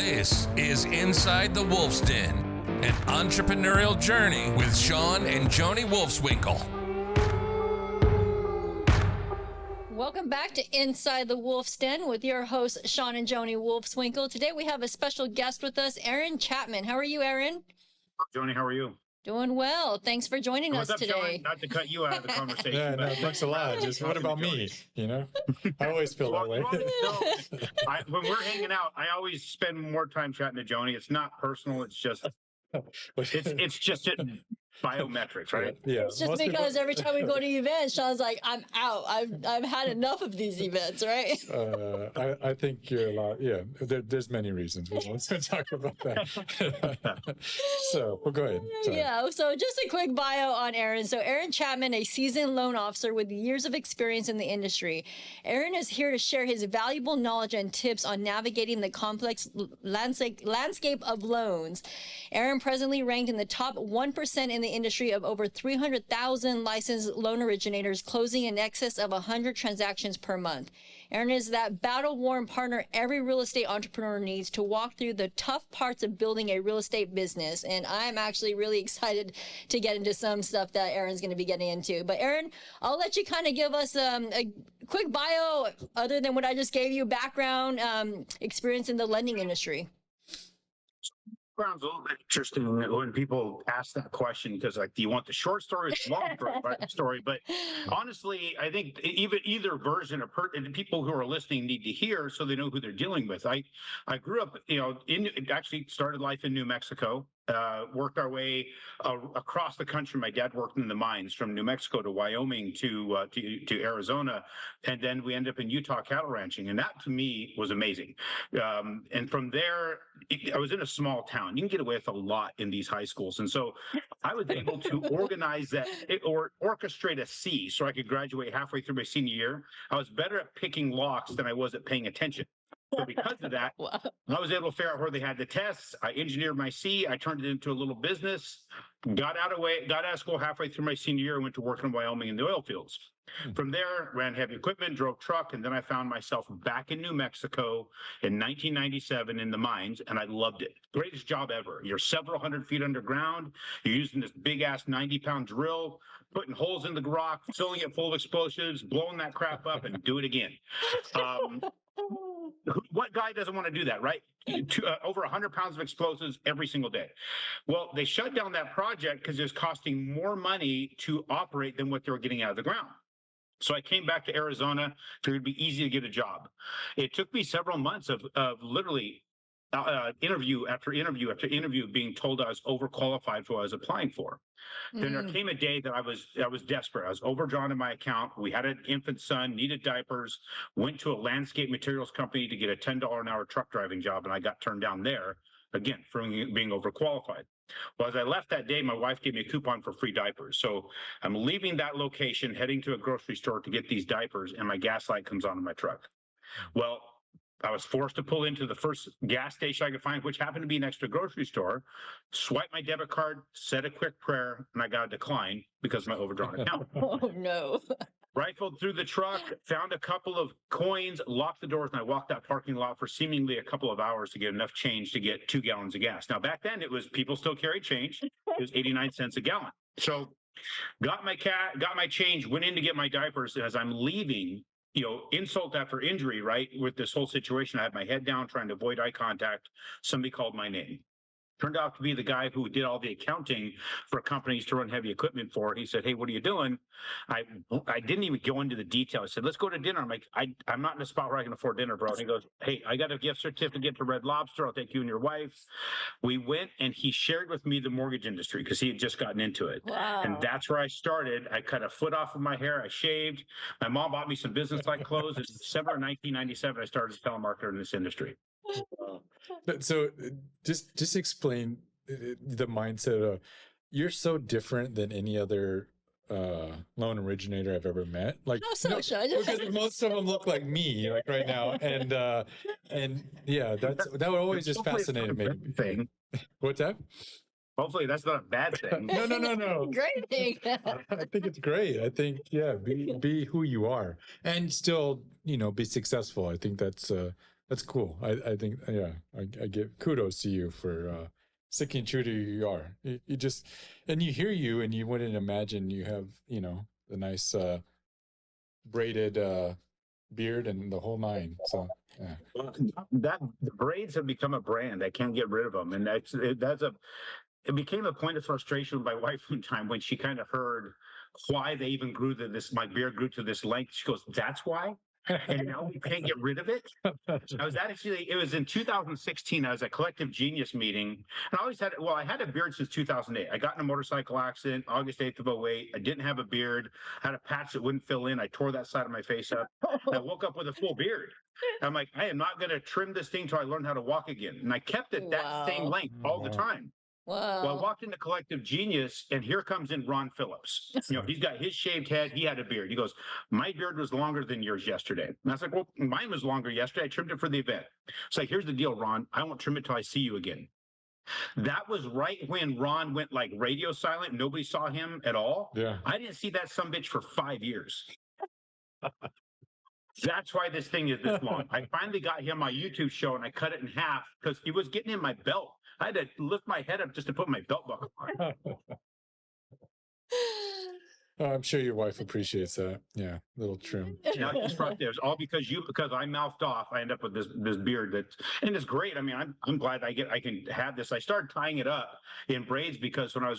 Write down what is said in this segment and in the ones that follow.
This is Inside the Wolf's Den, an entrepreneurial journey with Sean and Joni Wolfswinkle. Welcome back to Inside the Wolf's Den with your hosts, Sean and Joni Wolfswinkle. Today we have a special guest with us, Aaron Chapman. How are you, Aaron? Joni, how are you? Doing well. Thanks for joining us today. Sean? Not to cut you out of the conversation. Yeah, no, thanks a lot. Just what about me? You know, I always feel that way. When we're hanging out, I always spend more time chatting to Joni. It's not personal. It's just, it's just biometrics, right? Yeah. It's just because every time we go to events, Sean's like, I'm out. I've had enough of these events, right? I think you're a lot. Yeah, there's many reasons. We won't talk about that. So, well, go ahead. Sorry. Yeah. So just a quick bio on Aaron. So Aaron Chapman, a seasoned loan officer with years of experience in the industry. Aaron is here to share his valuable knowledge and tips on navigating the complex landscape of loans. Aaron presently ranked in the top 1% in the industry of over 300,000 licensed loan originators, closing in excess of 100 transactions per month. Aaron is that battle-worn partner every real estate entrepreneur needs to walk through the tough parts of building a real estate business. And I'm actually really excited to get into some stuff that Aaron's going to be getting into. But Aaron, I'll let you kind of give us a quick bio other than what I just gave you, background, experience in the lending industry. Sounds a little bit interesting when people ask that question because, like, do you want the short story or the long story? But honestly, I think either version of people who are listening need to hear so they know who they're dealing with. I grew up, actually started life in New Mexico. Worked our way across the country. My dad worked in the mines from New Mexico to Wyoming to Arizona, and then we ended up in Utah cattle ranching, and that to me was amazing. And from there, I was in a small town. You can get away with a lot in these high schools, and so I was able to organize that or orchestrate a C so I could graduate halfway through my senior year. I was better at picking locks than I was at paying attention. So because of that, wow. I was able to figure out where they had the tests. I engineered my C. I turned it into a little business. Got out of school halfway through my senior year and went to work in Wyoming in the oil fields. From there, ran heavy equipment, drove truck, and then I found myself back in New Mexico in 1997 in the mines, and I loved it. Greatest job ever. You're several hundred feet underground. You're using this big-ass 90-pound drill, putting holes in the rock, filling it full of explosives, blowing that crap up, and do it again. What guy doesn't want to do that, right? Over 100 pounds of explosives every single day. Well, they shut down that project because it was costing more money to operate than what they were getting out of the ground. So I came back to Arizona, figured it'd be easy to get a job. It took me several months of literally interview after interview after interview being told I was overqualified for what I was applying for. Then there came a day that I was desperate. I was overdrawn in my account. We had an infant son, needed diapers, went to a landscape materials company to get a $10 an hour truck driving job, and I got turned down there, again, for being overqualified. Well, as I left that day, my wife gave me a coupon for free diapers. So I'm leaving that location, heading to a grocery store to get these diapers, and my gas light comes on in my truck. Well, I was forced to pull into the first gas station I could find, which happened to be next to a grocery store, swipe my debit card, said a quick prayer, and I got a decline because of my overdrawn account. Oh, no. Rifled through the truck, found a couple of coins, locked the doors, and I walked that parking lot for seemingly a couple of hours to get enough change to get 2 gallons of gas. Now, back then, it was people still carried change. It was 89 cents a gallon. So got my change, went in to get my diapers, and as I'm leaving, insult after injury, right? With this whole situation, I had my head down trying to avoid eye contact. Somebody called my name. Turned out to be the guy who did all the accounting for companies to run heavy equipment for. He said, "Hey, what are you doing?" I didn't even go into the detail. I said, "Let's go to dinner." I'm like, I'm not in a spot where I can afford dinner, bro. And he goes, "Hey, I got a gift certificate to Red Lobster. I'll take you and your wife." We went, and he shared with me the mortgage industry because he had just gotten into it. Wow. And that's where I started. I cut a foot off of my hair. I shaved. My mom bought me some business-like clothes. In December of 1997, I started as a telemarketer in this industry. So just explain the mindset of, you're so different than any other loan originator I've ever met. Like, because most of them look like me, like right now, and yeah, that would always just fascinate me. Thing. What's that? Hopefully that's not a bad thing. No. Great thing. I think it's great. I think, yeah, be who you are and still, be successful. I think that's That's cool. I think, yeah, I give kudos to you for sticking true to who you are. You just, and you hear you and you wouldn't imagine you have, the nice braided beard and the whole nine. So, yeah. Well, that the braids have become a brand. I can't get rid of them, and it became a point of frustration with my wife one time when she kind of heard why they even grew to this. My beard grew to this length. She goes, "That's why." And now we can't get rid of it. It was in 2016. I was at Collective Genius meeting, and I always had, well, I had a beard since 2008. I got in a motorcycle accident, August 8th of 08. I didn't have a beard, I had a patch that wouldn't fill in. I tore that side of my face up. I woke up with a full beard. I'm like, I am not going to trim this thing until I learn how to walk again. And I kept it that same length all the time. Wow. Well, I walked into Collective Genius, and here comes in Ron Phillips. He's got his shaved head. He had a beard. He goes, "My beard was longer than yours yesterday." And I was like, "Well, mine was longer yesterday. I trimmed it for the event." It's like, "Here's the deal, Ron. I won't trim it till I see you again." That was right when Ron went like radio silent. Nobody saw him at all. Yeah. I didn't see that sumbitch for 5 years. That's why this thing is this long. I finally got him my YouTube show, and I cut it in half because it was getting in my belt. I had to lift my head up just to put my belt buckle on. I'm sure your wife appreciates that. Yeah, little trim. Now it's frustrating. All because I mouthed off. I end up with this beard and it's great. I mean, I'm glad I can have this. I started tying it up in braids because when I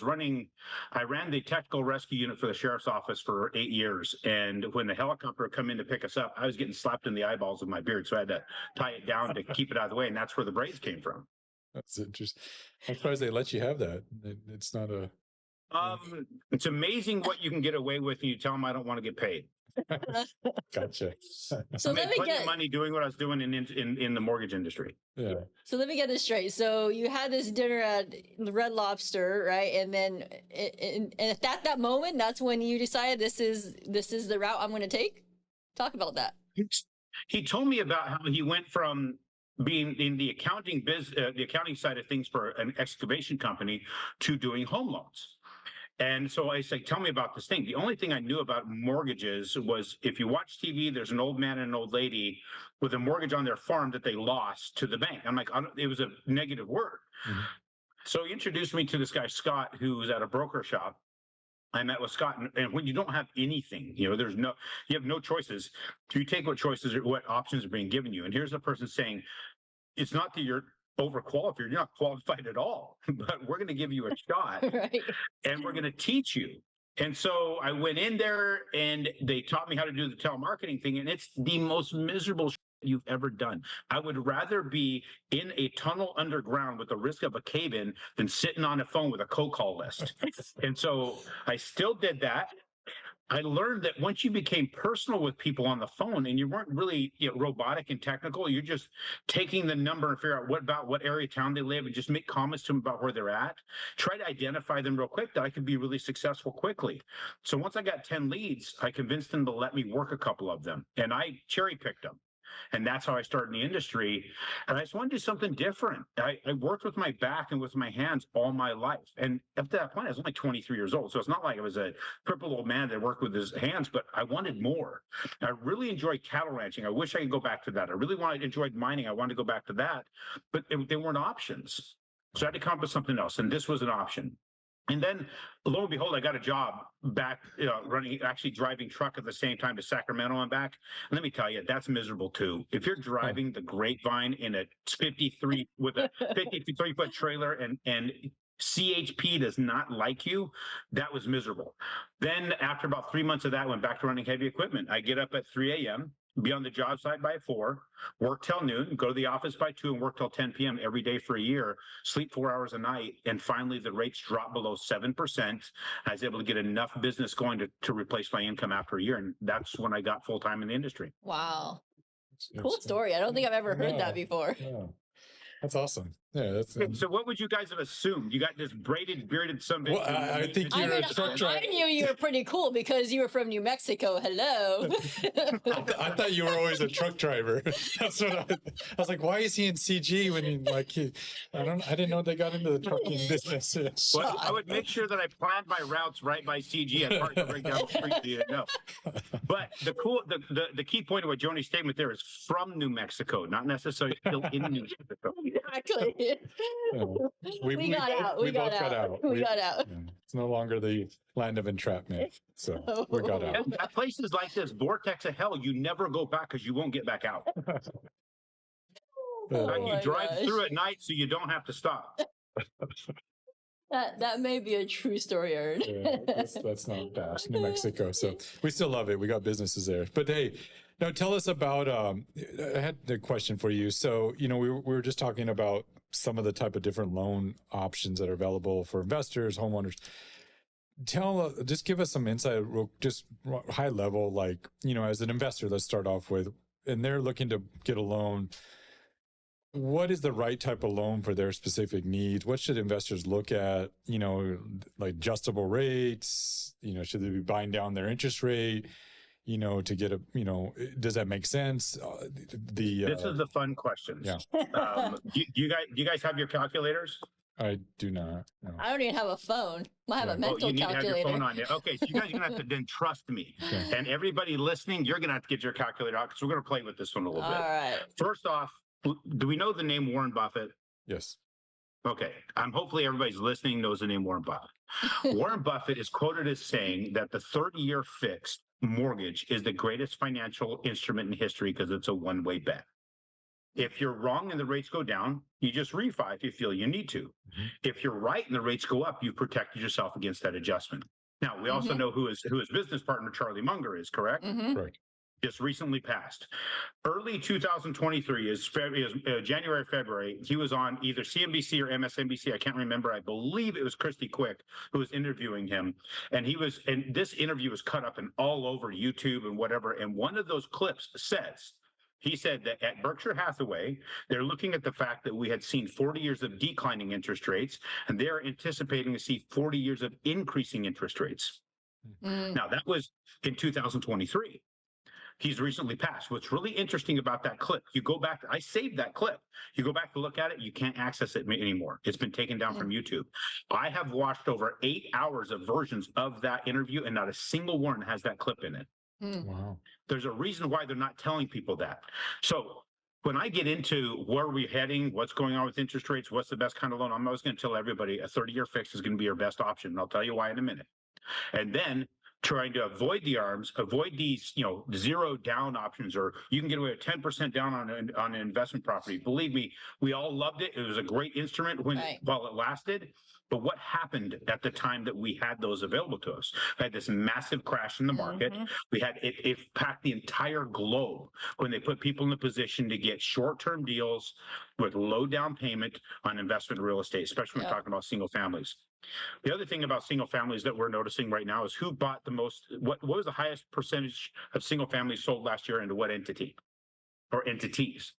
ran the technical rescue unit for the sheriff's office for 8 years, and when the helicopter would come in to pick us up, I was getting slapped in the eyeballs with my beard, so I had to tie it down to keep it out of the way, and that's where the braids came from. That's interesting. I'm surprised they let you have that. It's not a. It's amazing what you can get away with, and you tell them I don't want to get paid. Gotcha. So I made plenty of money doing what I was doing in the mortgage industry. Yeah. So let me get this straight. So you had this dinner at the Red Lobster, right? And then, and at that moment, that's when you decided this is the route I'm going to take. Talk about that. He told me about how he went from being in the accounting side of things for an excavation company to doing home loans. And so I say, "Tell me about this thing." The only thing I knew about mortgages was if you watch TV, there's an old man and an old lady with a mortgage on their farm that they lost to the bank. I'm like, it was a negative word. Mm-hmm. So he introduced me to this guy, Scott, who was at a broker shop. I met with Scott, and when you don't have anything, you have no choices. You take what options are being given you. And here's the person saying, "It's not that you're overqualified, you're not qualified at all, but we're going to give you a shot." Right. And we're going to teach you. And so I went in there, and they taught me how to do the telemarketing thing, and it's the most miserable you've ever done. I would rather be in a tunnel underground with the risk of a cave-in than sitting on a phone with a cold call list. And so I still did that. I learned that once you became personal with people on the phone and you weren't really robotic and technical, you're just taking the number and figure out what area of town they live and just make comments to them about where they're at. Try to identify them real quick that I could be really successful quickly. So once I got 10 leads, I convinced them to let me work a couple of them, and I cherry picked them. And that's how I started in the industry. And I just wanted to do something different. I worked with my back and with my hands all my life. And up to that point, I was only 23 years old. So it's not like I was a crippled old man that worked with his hands, but I wanted more. I really enjoyed cattle ranching. I wish I could go back to that. I really enjoyed mining. I wanted to go back to that, but they weren't options. So I had to come up with something else. And this was an option. And then, lo and behold, I got a job back actually driving truck at the same time to Sacramento and back. And let me tell you, that's miserable too. If you're driving the Grapevine in a 53 with a 53-foot trailer and CHP does not like you, that was miserable. Then after about 3 months of that, I went back to running heavy equipment. I get up at 3 a.m., be on the job site by 4, work till noon, go to the office by 2, and work till 10 p.m. every day for a year, sleep 4 hours a night. And finally, the rates dropped below 7%. I was able to get enough business going to replace my income after a year. And that's when I got full-time in the industry. Wow. Cool story. I don't think I've ever heard that before. Yeah. That's awesome. Yeah, that's. So what would you guys have assumed? You got this braided, bearded son of a Well, bitch. I think you're a truck driver. I knew you were pretty cool because you were from New Mexico. Hello. I thought you were always a truck driver. That's what I was like. Why is he in CG when I didn't know they got into the trucking business. Well, I would make sure that I planned my routes right by CG and parked right down the street. So you didn't know. But the key point of what Joni's statement there is from New Mexico, not necessarily still in New Mexico. Exactly. We got out. We got out. Yeah, it's no longer the land of entrapment. So we got out. At places like this, vortex of hell, you never go back because you won't get back out. You drive through at night so you don't have to stop. That may be a true story, Aaron. Yeah, that's not bad. New Mexico. So we still love it. We got businesses there. But hey, now tell us about, I had a question for you. So, we were just talking about some of the type of different loan options that are available for investors, homeowners. Just give us some insight, just high level, like, as an investor, let's start off with, and they're looking to get a loan. What is the right type of loan for their specific needs? What should investors look at? Like adjustable rates, should they be buying down their interest rate, to get does that make sense? This is the fun questions. Yeah. Do you guys have your calculators? I do not. No. I don't even have a phone. I have a mental you need calculator. to have your phone on you. Okay, so you guys are going to have to then trust me. Okay. And everybody listening, you're going to have to get your calculator out because we're going to play with this one a little bit. All right. First off, do we know the name Warren Buffett? Yes. Okay. Hopefully everybody's listening knows the name Warren Buffett. Warren Buffett is quoted as saying that the 30-year fixed mortgage is the greatest financial instrument in history because it's a one-way bet. If you're wrong and the rates go down, you just refi if you feel you need to. Mm-hmm. If you're right and the rates go up, you've protected yourself against that adjustment. Now, we also know who his business partner, Charlie Munger, is, correct? Mm-hmm. Right. Just recently passed. Early 2023 is January, February. He was on either CNBC or MSNBC. I can't remember. I believe it was Christy Quick who was interviewing him. And this interview was cut up and all over YouTube and whatever. And one of those clips he said that at Berkshire Hathaway, they're looking at the fact that we had seen 40 years of declining interest rates, and they're anticipating to see 40 years of increasing interest rates. Mm. Now, that was in 2023. He's recently passed. What's really interesting about that clip, you go back, I saved that clip. You go back to look at it, you can't access it anymore. It's been taken down from YouTube. I have watched over 8 hours of versions of that interview, and not a single one has that clip in it. Wow. There's a reason why they're not telling people that. So when I get into where we're heading, what's going on with interest rates, what's the best kind of loan, I'm always going to tell everybody a 30-year fix is going to be your best option. And I'll tell you why in a minute. And then trying to avoid these, zero down options, or you can get away with 10% down on an investment property. Believe me, we all loved it. It was a great instrument while it lasted. But what happened at the time that we had those available to us? We had this massive crash in the market. We had it packed the entire globe when they put people in a position to get short-term deals with low down payment on investment real estate, especially when we're talking about single families. The other thing about single families that we're noticing right now is who bought the most, what was the highest percentage of single families sold last year, into what entity or entities?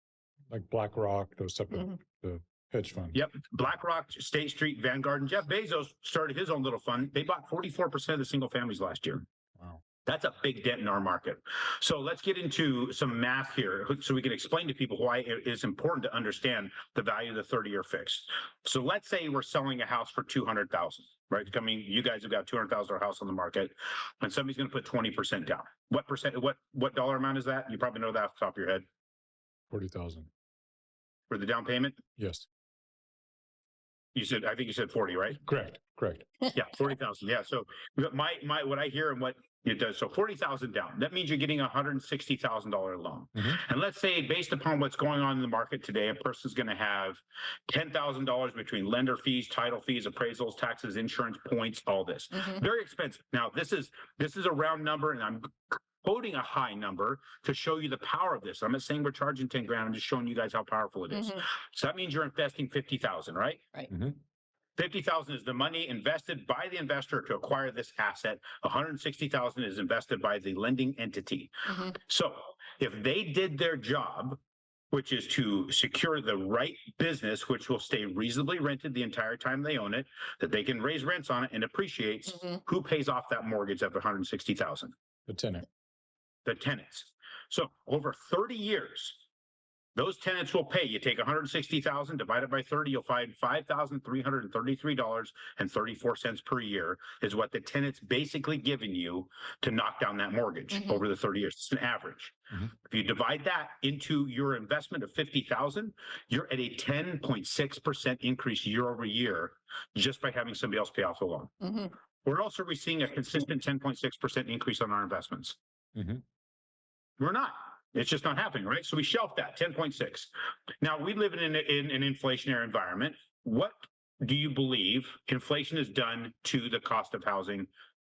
Like BlackRock, those type of the hedge funds. Yep. BlackRock, State Street, Vanguard, and Jeff Bezos started his own little fund. They bought 44% of the single families last year. Wow. That's a big dent in our market. So let's get into some math here so we can explain to people why it is important to understand the value of the 30-year fix. So let's say we're selling a house for $200,000, right? I mean, you guys have got $200,000 house on the market, and somebody's going to put 20% down. What dollar amount is that? You probably know that off the top of your head. 40,000 for the down payment. Yes. I think you said 40, right? Correct. Yeah, 40,000. Yeah. So what I hear and what it does. So 40,000 down. That means you're getting a $160,000 loan. And let's say, based upon what's going on in the market today, a person's going to have $10,000 between lender fees, title fees, appraisals, taxes, insurance, points, all this. Very expensive. Now, this is a round number, and I'm quoting a high number to show you the power of this. I'm not saying we're charging 10 grand. I'm just showing you guys how powerful it is. So that means you're investing 50,000, right? Right. 50,000 is the money invested by the investor to acquire this asset. 160,000 is invested by the lending entity. So if they did their job, which is to secure the right business, which will stay reasonably rented the entire time they own it, that they can raise rents on it and appreciates. Who pays off that mortgage of $160,000? The tenant. The tenants. So over 30 years, those tenants will pay. You take $160,000, divide it by 30, you'll find $5,333.34 per year is what the tenant's basically giving you to knock down that mortgage over the 30 years. It's an average. If you divide that into your investment of $50,000, you're at a 10.6% increase year over year just by having somebody else pay off the loan. We're also seeing a consistent 10.6% increase on our investments. We're not. It's just not happening, right? So we shelved that 10.6. Now we live in an inflationary environment. What do you believe inflation has done to the cost of housing,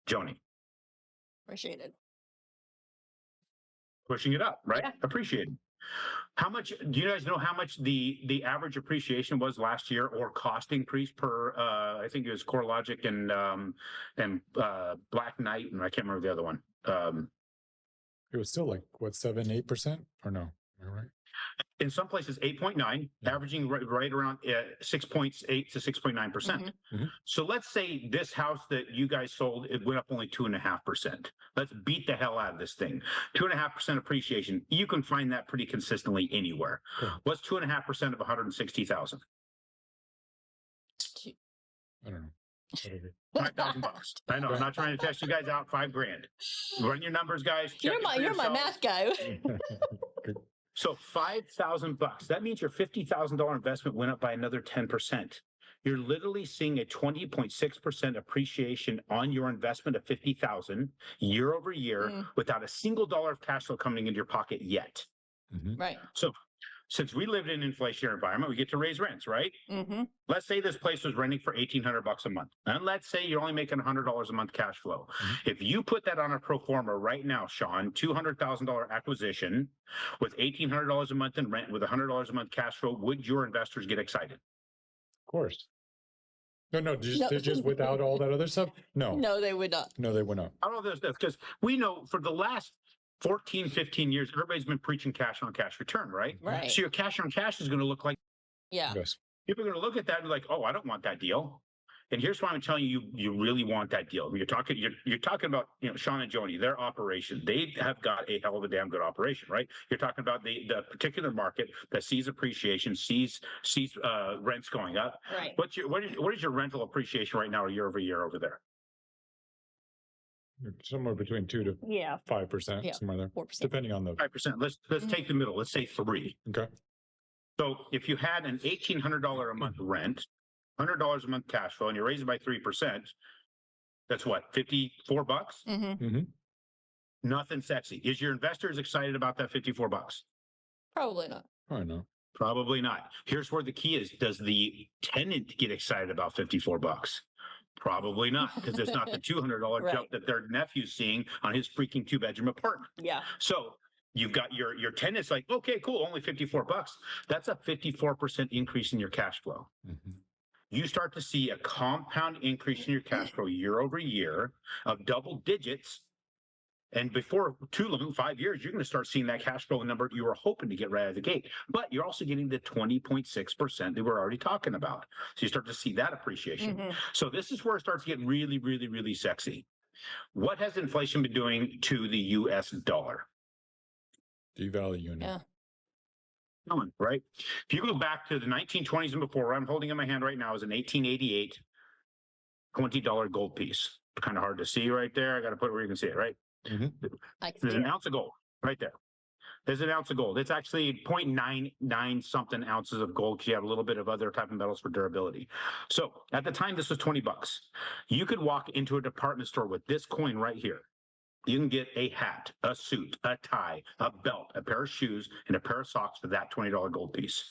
Joni? Appreciated. Pushing it up, right? Yeah. Appreciated. How much do you guys know how much the average appreciation was last year or cost increase per I think it was CoreLogic and Black Knight, and I can't remember the other one. It was still like what, 7-8% or no? Am I right? In some places 8.9, averaging right around 6.8 to 6.9%. So let's say this house that you guys sold, it went up only 2.5%. Let's beat the hell out of this thing. 2.5% appreciation. You can find that pretty consistently anywhere. What's 2.5% of 160,000? I don't know. $5,000. I know. I'm not trying to test you guys out. $5,000. Run your numbers, guys. You're my math guy. So $5,000. That means your $50,000 investment went up by another 10%. You're literally seeing a 20.6% appreciation on your investment of $50,000 year over year without a single dollar of cash flow coming into your pocket yet. Right. So since we live in an inflationary environment, we get to raise rents, right? Let's say this place was renting for $1,800 a month. And let's say you're only making $100 a month cash flow. If you put that on a pro forma right now, Sean, $200,000 acquisition with $1,800 a month in rent with $100 a month cash flow, would your investors get excited? Of course. No, just without all that other stuff? No. No, they would not. No, they would not. I don't know this because we know for the last 14, 15 years, everybody's been preaching cash on cash return, right? Right. So your cash on cash is going to look like, Yes. people are going to look at that and be like, oh, I don't want that deal. And here's why I'm telling you, you really want that deal. You're talking about, Sean and Joni, their operation. They have got a hell of a damn good operation, right? You're talking about the particular market that sees appreciation, sees rents going up. Right. What is your rental appreciation right now, year over year over there? Somewhere between 2 to 5%, somewhere there, 4%. depending on the 5%. Let's take the middle. Let's say 3. Okay. So if you had an $1,800 a month rent, $100 a month cash flow, and you raise it by 3%, that's what, $54? Nothing sexy. Is your investors excited about that $54? Probably not. I know. Probably not. Here's where the key is. Does the tenant get excited about $54? Probably not, because it's not the $200 jump that their nephew's seeing on his freaking 2-bedroom apartment. Yeah. So you've got your tenants like, okay, cool, only $54. That's a 54% increase in your cash flow. You start to see a compound increase in your cash flow year over year of double digits. And before too long, 5 years, you're going to start seeing that cash flow number you were hoping to get right out of the gate. But you're also getting the 20.6% that we're already talking about. So you start to see that appreciation. So this is where it starts to get really, really, really sexy. What has inflation been doing to the U.S. dollar? Devaluing it. Right? If you go back to the 1920s and before, what I'm holding in my hand right now is an 1888 $20 gold piece. Kind of hard to see right there. I got to put it where you can see it, right? There's an ounce of gold right there. There's an ounce of gold. It's actually 0.99 something ounces of gold because you have a little bit of other type of metals for durability. So at the time, this was $20. You could walk into a department store with this coin right here. You can get a hat, a suit, a tie, a belt, a pair of shoes, and a pair of socks for that $20 gold piece.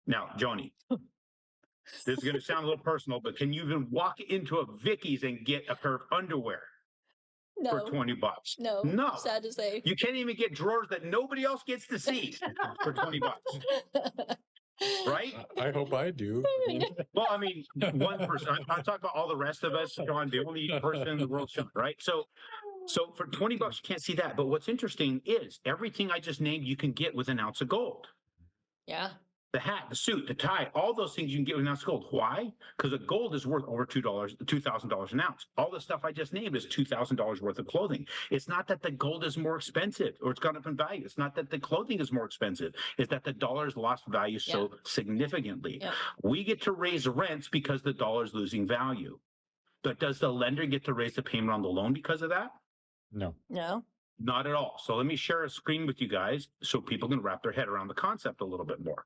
Now, Joni, this is going to sound a little personal, but can you even walk into a Vicky's and get a pair of underwear? For $20? No. Sad to say. You can't even get drawers that nobody else gets to see for $20. Right? I hope I do. Well, I mean, one person. I'm talking about all the rest of us, Sean, the only person in the world, Sean, right? So for $20, you can't see that. But what's interesting is everything I just named, you can get with an ounce of gold. Yeah. The hat, the suit, the tie, all those things you can get with an ounce of gold. Why? Because the gold is worth over $2,000 an ounce. All the stuff I just named is $2,000 worth of clothing. It's not that the gold is more expensive or it's gone up in value. It's not that the clothing is more expensive. It's that the dollar's lost value so significantly. Yeah. We get to raise rents because the dollar's losing value. But does the lender get to raise the payment on the loan because of that? No. No. Not at all. So let me share a screen with you guys so people can wrap their head around the concept a little bit more.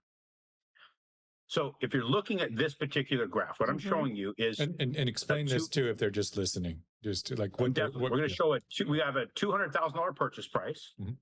So if you're looking at this particular graph, what I'm showing you is and explain this too if they're just listening. Just to like what we're going to show it. We have a $200,000 purchase price. We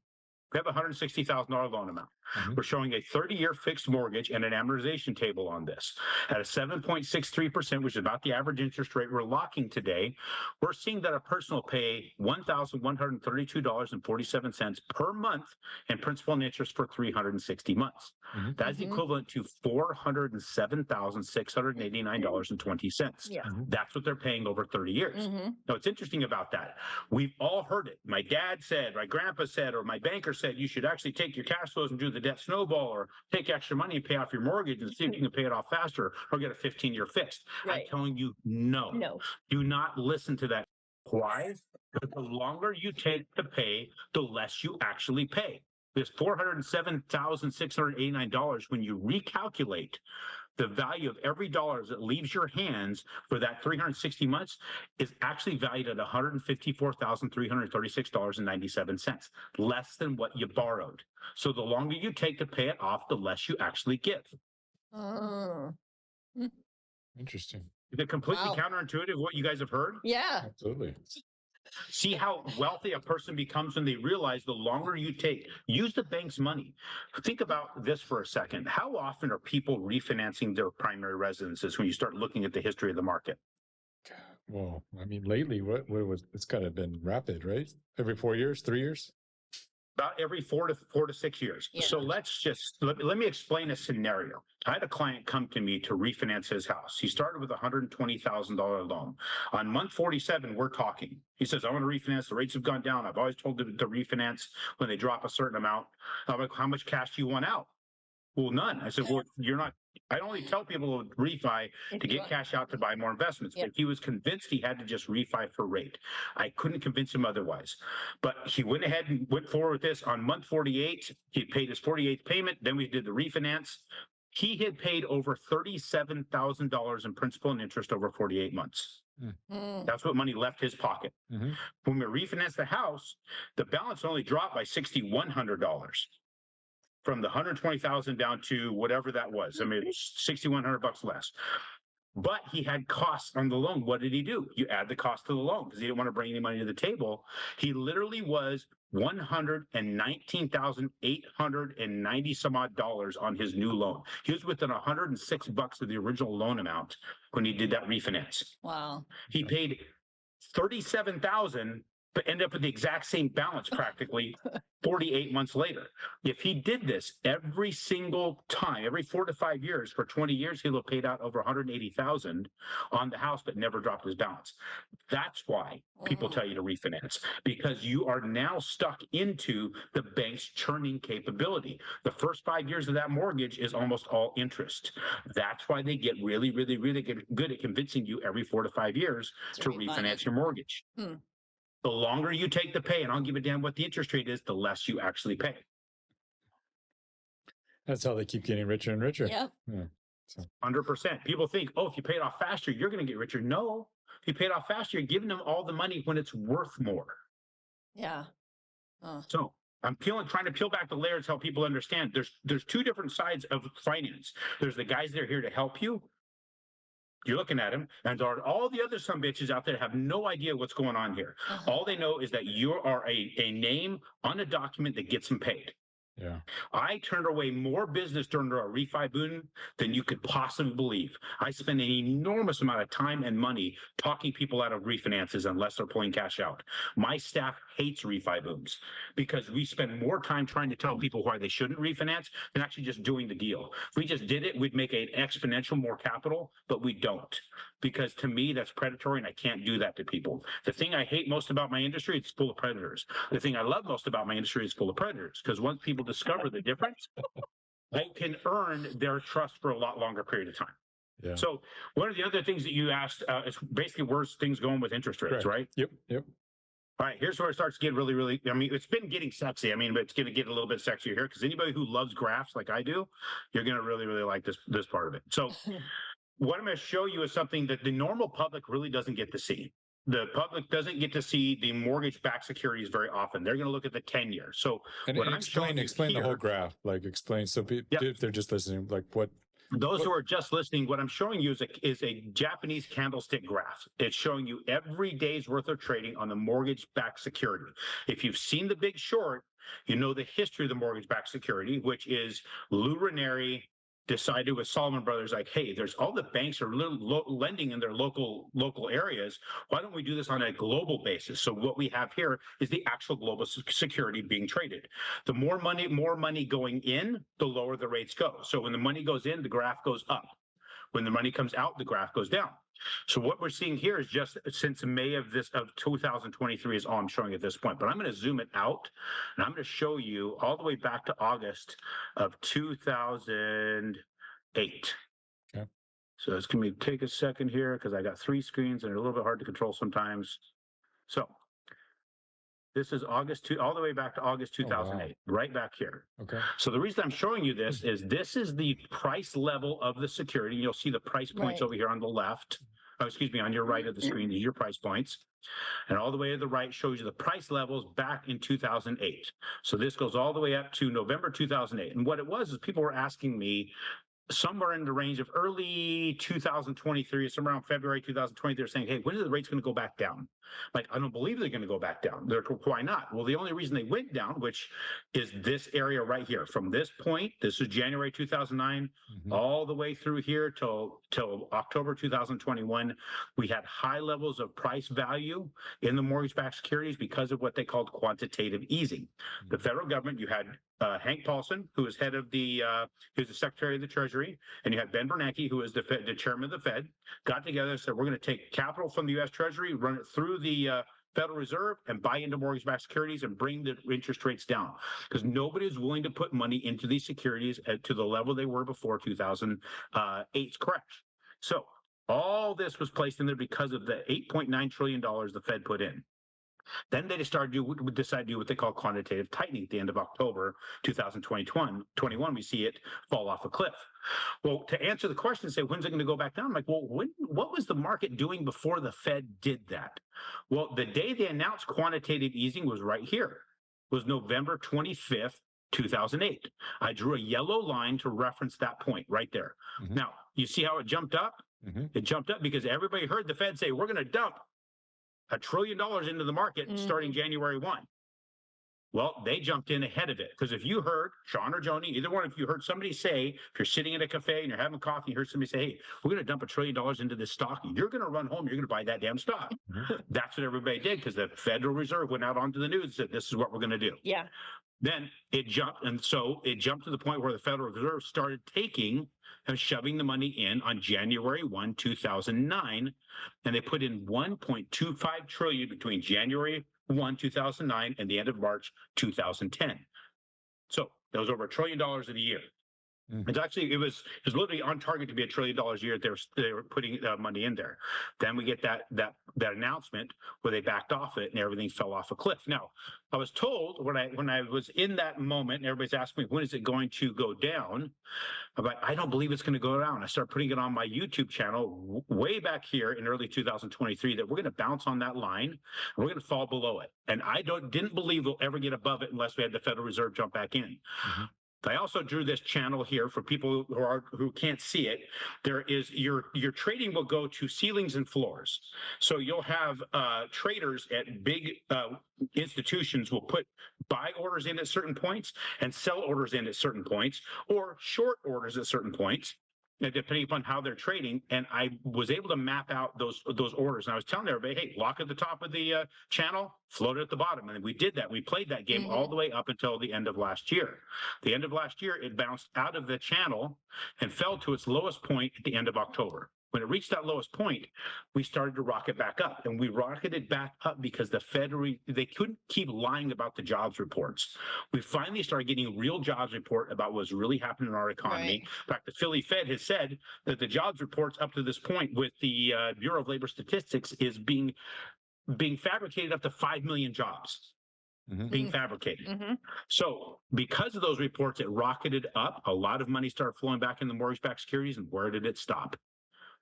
have a $160,000 loan amount. We're showing a 30-year fixed mortgage and an amortization table on this at a 7.63%, which is about the average interest rate we're locking today. We're seeing that a person will pay $1,132.47 per month in principal and interest for 360 months. That's equivalent to $407,689.20. That's what they're paying over 30 years. Now, what's interesting about that, we've all heard it. My dad said, my grandpa said, or my banker said, you should actually take your cash flows and do the debt snowball, or take extra money and pay off your mortgage and see if you can pay it off faster, or get a 15-year fixed. I'm telling you, no. Do not listen to that. Why? Because the longer you take to pay, the less you actually pay. This $407,689, when you recalculate the value of every dollar that leaves your hands for that 360 months, is actually valued at $154,336.97, less than what you borrowed. So the longer you take to pay it off, the less you actually give. Interesting. Is it completely counterintuitive what you guys have heard? Yeah. Absolutely. See how wealthy a person becomes when they realize the longer you take. Use the bank's money. Think about this for a second. How often are people refinancing their primary residences when you start looking at the history of the market? Well, I mean, lately, what was it's got to have been rapid, right? Every 4 years, 3 years? About every 4 to 6 years. So let's just let me explain a scenario. I had a client come to me to refinance his house. He started with a $120,000 loan. On month 47, we're talking. He says, I want to refinance. The rates have gone down. I've always told them to refinance when they drop a certain amount. I'm like, how much cash do you want out? Well, none. I said, well, you're not. I only tell people to refi to get cash out to buy more investments. But he was convinced he had to just refi for rate. I couldn't convince him otherwise. But he went ahead and went forward with this. On month 48, he paid his 48th payment. Then we did the refinance. He had paid over $37,000 in principal and interest over 48 months. That's what money left his pocket. When we refinanced the house, the balance only dropped by $6,100. From the 120,000 down to whatever that was. I mean, $6,100 less. But he had costs on the loan. What did he do? You add the cost to the loan because he didn't want to bring any money to the table. He literally was $119,890 some odd dollars on his new loan. He was within $106 of the original loan amount when he did that refinance. Wow. He paid $37,000, but ended up with the exact same balance practically 48 months later. If he did this every single time, every 4 to 5 years for 20 years, he'll have paid out over $180,000 on the house, but never dropped his balance. That's why people tell you to refinance, because you are now stuck into the bank's churning capability. The first 5 years of that mortgage is almost all interest. That's why they get really, really, really good at convincing you every 4 to 5 years to refinance your mortgage. The longer you take to pay, and I don't give a damn what the interest rate is, the less you actually pay. That's how they keep getting richer and richer. Yep. Yeah. So. 100%. People think, oh, if you pay it off faster, you're going to get richer. No, if you pay it off faster, you're giving them all the money when it's worth more. Yeah. So I'm trying to peel back the layers, help people understand. There's two different sides of finance. There's the guys that are here to help you. You're looking at them, and there are all the other some bitches out there have no idea what's going on here. All they know is that you are a name on a document that gets them paid. Yeah. I turned away more business during a refi boom than you could possibly believe. I spend an enormous amount of time and money talking people out of refinances unless they're pulling cash out. My staff hates refi booms because we spend more time trying to tell people why they shouldn't refinance than actually just doing the deal. If we just did it, we'd make an exponential more capital, but we don't. Because to me, that's predatory, and I can't do that to people. The thing I hate most about my industry, it's full of predators. The thing I love most about my industry is full of predators, because once people discover the difference, I can earn their trust for a lot longer period of time. Yeah. So one of the other things that you asked is basically where's things going with interest rates, right? Yep. Yep. All right, here's where it starts to get really, really, I mean, it's been getting sexy. I mean, but it's going to get a little bit sexier here because anybody who loves graphs like I do, you're going to really, really like this part of it. So what I'm going to show you is something that the normal public really doesn't get to see. The public doesn't get to see the mortgage-backed securities very often. They're going to look at the 10-year. So And what I'm showing you explain here, the whole graph, like explain. So if they're just listening, like those who are just listening, what I'm showing you is a Japanese candlestick graph. It's showing you every day's worth of trading on the mortgage-backed security. If you've seen The Big Short, you know the history of the mortgage-backed security, which is Lou Ranieri decided with Salomon Brothers, like, hey, there's all the banks are lending in their local areas. Why don't we do this on a global basis? So what we have here is the actual global security being traded. The more money going in, the lower the rates go. So when the money goes in, the graph goes up. When the money comes out, the graph goes down. So what we're seeing here is just since May of 2023 is all I'm showing at this point. But I'm going to zoom it out, and I'm going to show you all the way back to August of 2008. Okay. So it's going to take a second here because I got 3 screens and they're a little bit hard to control sometimes. So this is all the way back to August 2008, right back here. Okay. So the reason I'm showing you this is the price level of the security. You'll see the price points over here on the left. Oh, excuse me, on your right of the screen, these are your price points. And all the way to the right shows you the price levels back in 2008. So this goes all the way up to November 2008. And what it was is people were asking me, somewhere in the range of early 2023, somewhere around February 2023, they're saying, hey, when are the rates going to go back down? Like, I don't believe they're going to go back down. Why not? Well, the only reason they went down, which is this area right here, from this point, this is January 2009, all the way through here till October 2021, we had high levels of price value in the mortgage-backed securities because of what they called quantitative easing. The federal government, you had Hank Paulson, who was head of the Secretary of the Treasury, and you had Ben Bernanke, who was the chairman of the Fed, got together and said, we're going to take capital from the U.S. Treasury, run it through the Federal Reserve, and buy into mortgage-backed securities and bring the interest rates down. Because nobody is willing to put money into these securities to the level they were before 2008's crash. So all this was placed in there because of the $8.9 trillion the Fed put in. Then they decided to do what they call quantitative tightening at the end of October 2021. We see it fall off a cliff. Well, to answer the question, say, when's it going to go back down? I'm like, well, what was the market doing before the Fed did that? Well, the day they announced quantitative easing was right here. It was November 25th, 2008. I drew a yellow line to reference that point right there. Now, you see how it jumped up? It jumped up because everybody heard the Fed say, we're going to dump $1 trillion into the market starting January 1. Well, they jumped in ahead of it because if you heard, Sean or Joni, either one, if you heard somebody say, if you're sitting in a cafe and you're having coffee, you heard somebody say, hey, we're going to dump $1 trillion into this stock, you're going to run home, you're going to buy that damn stock. That's what everybody did because the Federal Reserve went out onto the news and said, this is what we're going to do. Yeah. Then it jumped. And so it jumped to the point where the Federal Reserve started taking and shoving the money in on January 1, 2009. And they put in 1.25 trillion between January 1, 2009 and the end of March 2010. So that was over $1 trillion in a year. It's actually, it was literally on target to be $1 trillion a year. They were putting money in there. Then we get that announcement where they backed off it and everything fell off a cliff. Now, I was told when I was in that moment, and everybody's asking me, when is it going to go down? But I don't believe it's going to go down. I started putting it on my YouTube channel way back here in early 2023 that we're going to bounce on that line and we're going to fall below it. And I didn't believe we'll ever get above it unless we had the Federal Reserve jump back in. I also drew this channel here for people who can't see it. There is your trading will go to ceilings and floors. So you'll have traders at big institutions will put buy orders in at certain points and sell orders in at certain points, or short orders at certain points, depending upon how they're trading. And I was able to map out those orders. And I was telling everybody, hey, lock at the top of the channel, float at the bottom. And we did that. We played that game all the way up until the end of last year. The end of last year, it bounced out of the channel and fell to its lowest point at the end of October. When it reached that lowest point, we started to rocket back up, and we rocketed back up because the Fed, they couldn't keep lying about the jobs reports. We finally started getting real jobs report about what's really happening in our economy. Right. In fact, the Philly Fed has said that the jobs reports up to this point with the Bureau of Labor Statistics is being fabricated up to 5 million jobs. Being fabricated. So because of those reports, it rocketed up. A lot of money started flowing back in the mortgage-backed securities. And where did it stop?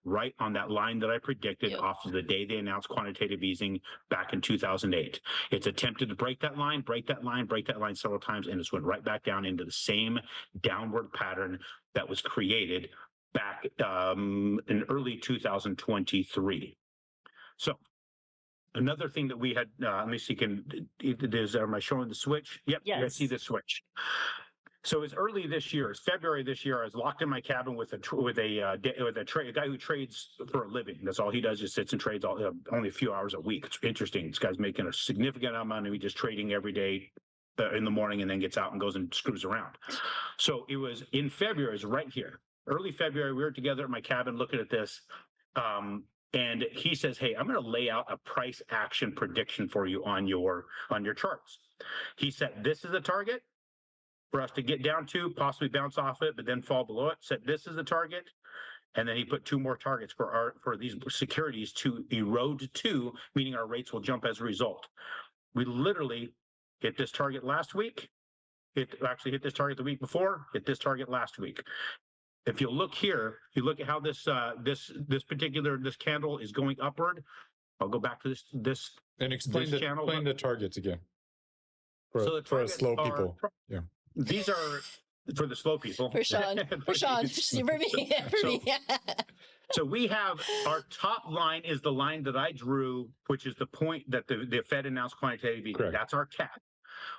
Right on that line that I predicted off of the day they announced quantitative easing back in 2008. It's attempted to break that line several times, and it's went right back down into the same downward pattern that was created back in early 2023. So another thing that we had, let me see, am I showing the switch? Yep, Yes. I see the switch. So it's early this year, it's February this year. I was locked in my cabin with a guy who trades for a living. That's all he does, just sits and trades only a few hours a week. It's interesting. This guy's making a significant amount of money, just trading every day in the morning, and then gets out and goes and screws around. So it was in February, it's right here, early February. We were together at my cabin looking at this. And he says, hey, I'm going to lay out a price action prediction for you on your charts. He said, this is the target for us to get down to, possibly bounce off it, but then fall below it. Said, this is the target. And then he put 2 more targets for these securities to erode to, meaning our rates will jump as a result. We literally hit this target last week. It actually hit this target the week before, hit this target last week. If you look here, you look at how this candle is going upward. I'll go back to this and explain the targets again. For slow people. These are for the slow people. For Sean. For me. So we have our top line is the line that I drew, which is the point that the Fed announced quantitative easing. That's our cap.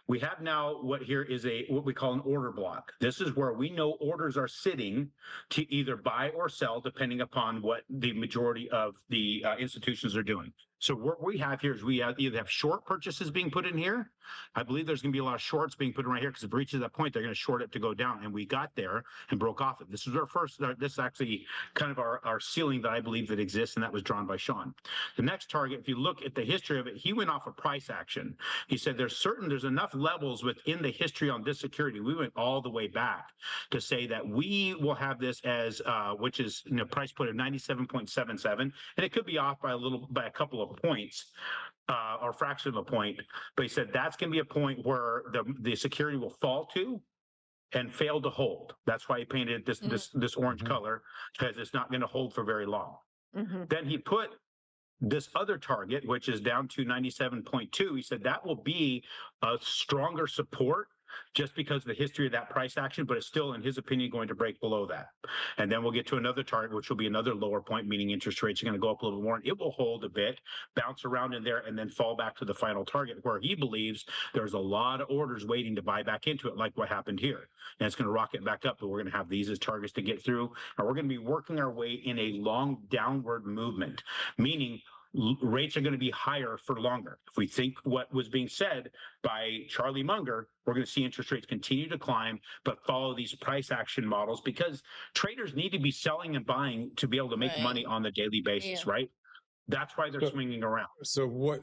We have now what we call an order block. This is where we know orders are sitting to either buy or sell, depending upon what the majority of the institutions are doing. So what we have here is we either have short purchases being put in here. I believe there's going to be a lot of shorts being put in right here, because if it reaches that point, they're going to short it to go down. And we got there and broke off it. This is our first, this is actually kind of our ceiling that I believe that exists, and that was drawn by Sean. The next target, if you look at the history of it, he went off a price action. He said there's enough levels within the history on this security. We went all the way back to say that we will have this as, which is price put at 97.77, and it could be off by a couple of points, or fraction of a point, but he said that's going to be a point where the security will fall to and fail to hold. That's why he painted this orange color, because it's not going to hold for very long. Then he put this other target, which is down to 97.2. He said that will be a stronger support, just because of the history of that price action, but it's still, in his opinion, going to break below that. And then we'll get to another target, which will be another lower point, meaning interest rates are going to go up a little more, and it will hold a bit, bounce around in there, and then fall back to the final target, where he believes there's a lot of orders waiting to buy back into it, like what happened here. And it's going to rocket back up, but we're going to have these as targets to get through, and we're going to be working our way in a long downward movement, meaning rates are going to be higher for longer. If we think what was being said by Charlie Munger, we're going to see interest rates continue to climb, but follow these price action models, because traders need to be selling and buying to be able to make money on the daily basis, right? That's why they're swinging around. So what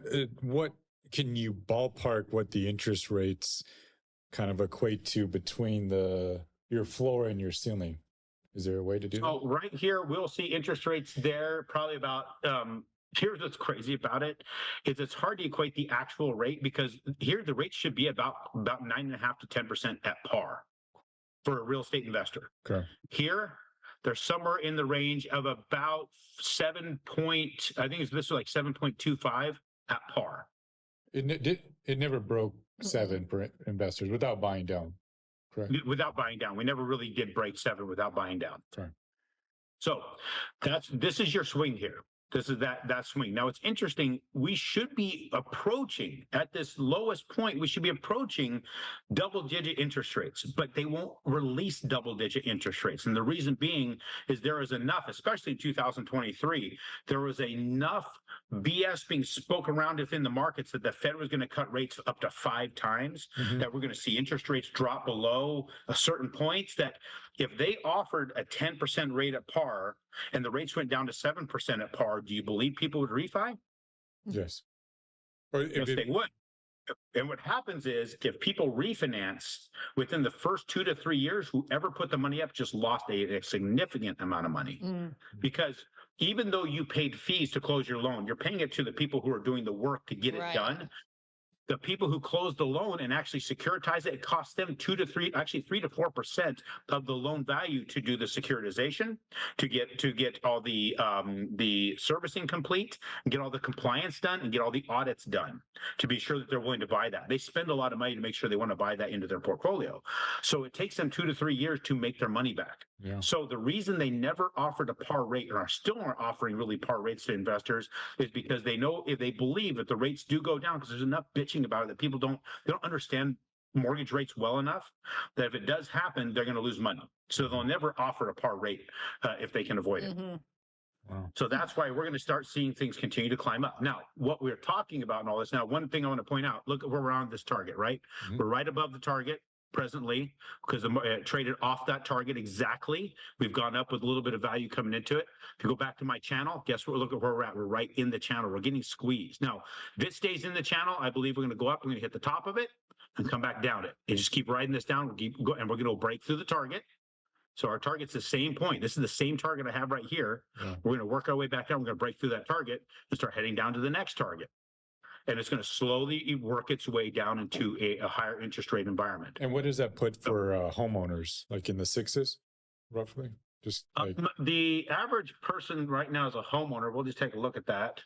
can you ballpark what the interest rates kind of equate to between your floor and your ceiling? Is there a way to do that? Oh, right here, we'll see interest rates there probably about, here's what's crazy about it, is it's hard to equate the actual rate, because here the rate should be about 9.5 to 10% at par for a real estate investor. Okay. Here, they're somewhere in the range of about 7.25 at par. It never broke 7 for investors without buying down. Correct. Without buying down. We never really did break 7 without buying down. Okay. So this is your swing here. This is that swing. Now, it's interesting. We should be approaching, at this lowest point, we should be approaching double-digit interest rates, but they won't release double-digit interest rates. And the reason being is there is enough, especially in 2023, there was enough BS being spoken around within the markets that the Fed was going to cut rates up to 5 times, that we're going to see interest rates drop below a certain point, that If they offered a 10% rate at par and the rates went down to 7% at par, do you believe people would refi? Yes. Or Yes, they would. And what happens is if people refinance within the first 2 to 3 years, whoever put the money up just lost a significant amount of money. Because even though you paid fees to close your loan, you're paying it to the people who are doing the work to get it done. The people who close the loan and actually securitize it, it costs them 3 to 4% of the loan value to do the securitization, to get all the servicing complete, and get all the compliance done, and get all the audits done to be sure that they're willing to buy that. They spend a lot of money to make sure they want to buy that into their portfolio. So it takes them 2 to 3 years to make their money back. Yeah. So the reason they never offered a par rate, or still aren't offering really par rates to investors, is because they know, if they believe that the rates do go down, because there's enough bitching about it that people don't understand mortgage rates well enough, that if it does happen, they're going to lose money. So they'll never offer a par rate if they can avoid it. Wow. So that's why we're going to start seeing things continue to climb up. Now, what we're talking about and all this, now, one thing I want to point out, look at where we're on this target, right? We're right above the target presently, because it traded off that target exactly. We've gone up with a little bit of value coming into it. If you go back to my channel, guess what? Look at where we're at. We're right in the channel. We're getting squeezed. Now, if it stays in the channel, I believe we're going to go up. We're going to hit the top of it and come back down it. And just keep riding this down. And we're going to break through the target. So our target's the same point. This is the same target I have right here. We're going to work our way back down. We're going to break through that target and start heading down to the next target. And it's going to slowly work its way down into a higher interest rate environment. And what does that put for homeowners, like in the sixes, roughly? Just like the average person right now is a homeowner. We'll just take a look at that.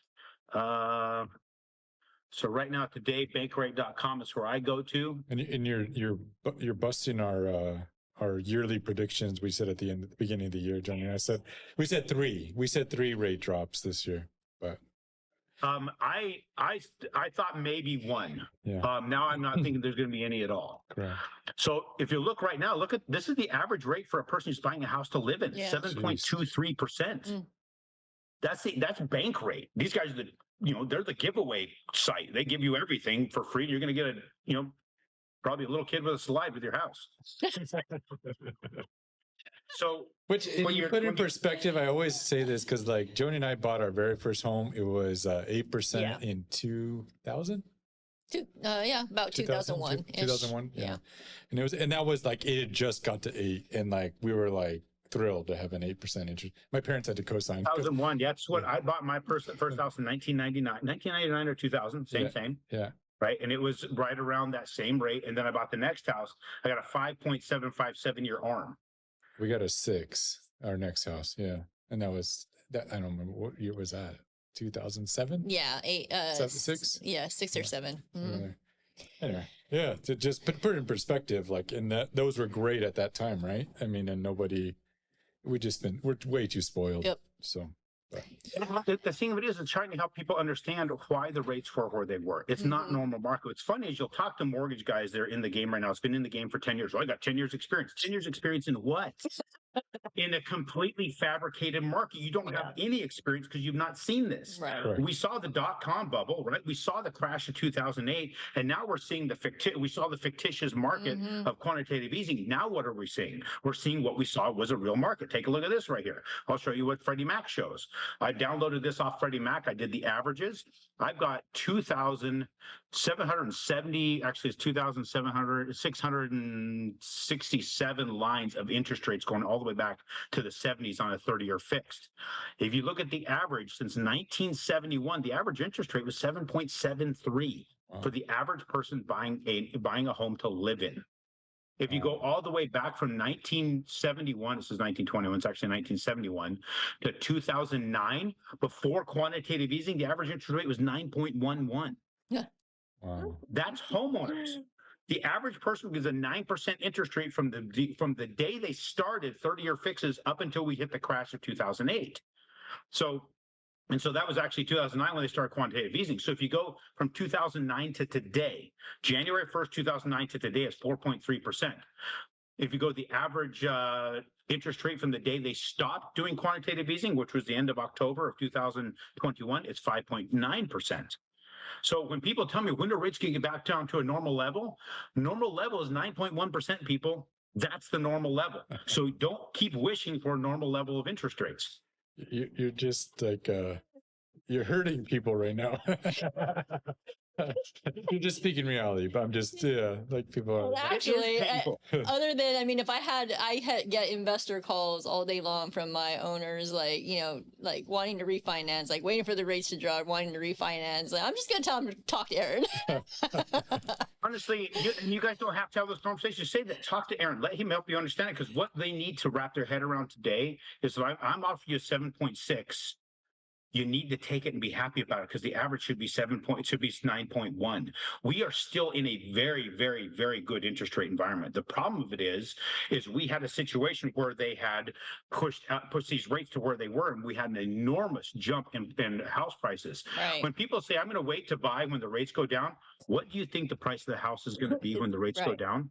So right now, today, bankrate.com is where I go to. And you're busting our yearly predictions. We said at the beginning of the year, Johnny and I we said three rate drops this year, but. I thought maybe one. Yeah. Now I'm not thinking there's going to be any at all. Correct. So if you look right now, this is the average rate for a person who's buying a house to live in, 7.23%. That's bank rate. These guys are they're the giveaway site. They give you everything for free. You're going to get probably a little kid with a slide with your house. So, which you put in perspective, I always say this because like Joni and I bought our very first home. It was 8% in 2000. About 2001. 2001. Yeah. And that was like, it had just got to 8. And like, we were like thrilled to have an 8% interest. My parents had to co-sign. 2001. That's what I bought my first house in 1999 or 2000. Same. Yeah. Right. And it was right around that same rate. And then I bought the next house. I got a 5.757 year ARM. We got a 6, our next house. Yeah. And that. I don't remember what year was that. 2007? Yeah. 6? Yeah. 6 or 7. Anyway. Yeah. To just put it in perspective, like those were great at that time, right? I mean, and we're way too spoiled. Yep. So. The thing of it is, it's trying to help people understand why the rates were where they were. It's not normal market. What's funny is you'll talk to mortgage guys that are in the game right now. It's been in the game for 10 years. Well, I got 10 years experience. 10 years experience in what? In a completely fabricated market. You don't have any experience because you've not seen this. Right. We saw the dot-com bubble, right? We saw the crash of 2008, and now we're seeing we saw the fictitious market of quantitative easing. Now what are we seeing? We're seeing what we saw was a real market. Take a look at this right here. I'll show you what Freddie Mac shows. I downloaded this off Freddie Mac. I did the averages. I've got 2,770, actually it's 667 lines of interest rates going all the way back to the 70s on a 30-year fixed. If you look at the average since 1971, the average interest rate was 7.73 for the average person buying a home to live in. If you go all the way back from 1971, this is 1921, it's actually 1971, to 2009, before quantitative easing, the average interest rate was 9.11. Yeah. Wow. That's homeowners. The average person gives a 9% interest rate from the day they started 30-year fixes up until we hit the crash of 2008. So that was actually 2009 when they started quantitative easing. So if you go from 2009 to today, January 1st, 2009 to today is 4.3%. If you go the average interest rate from the day they stopped doing quantitative easing, which was the end of October of 2021, it's 5.9%. So when people tell me when are rates going to get back down to a normal level is 9.1%, people. That's the normal level. So don't keep wishing for a normal level of interest rates. You're just like you're hurting people right now. You're just speaking reality, but I'm just like people are. Well, actually, other than, I mean, if I get investor calls all day long from my owners, like, you know, like wanting to refinance, like waiting for the rates to drop, wanting to refinance. Like, I'm just gonna tell them to talk to Aaron. Honestly, you guys don't have to have those conversations. Say that. Talk to Aaron. Let him help you understand it. Because what they need to wrap their head around today is that I'm offering you 7.6. You need to take it and be happy about it, because the average should be 9.1. We are still in a very, very, very good interest rate environment. The problem of it is we had a situation where they had pushed these rates to where they were, and we had an enormous jump in house prices. Right. When people say, I'm going to wait to buy when the rates go down, what do you think the price of the house is going to be when the rates go down?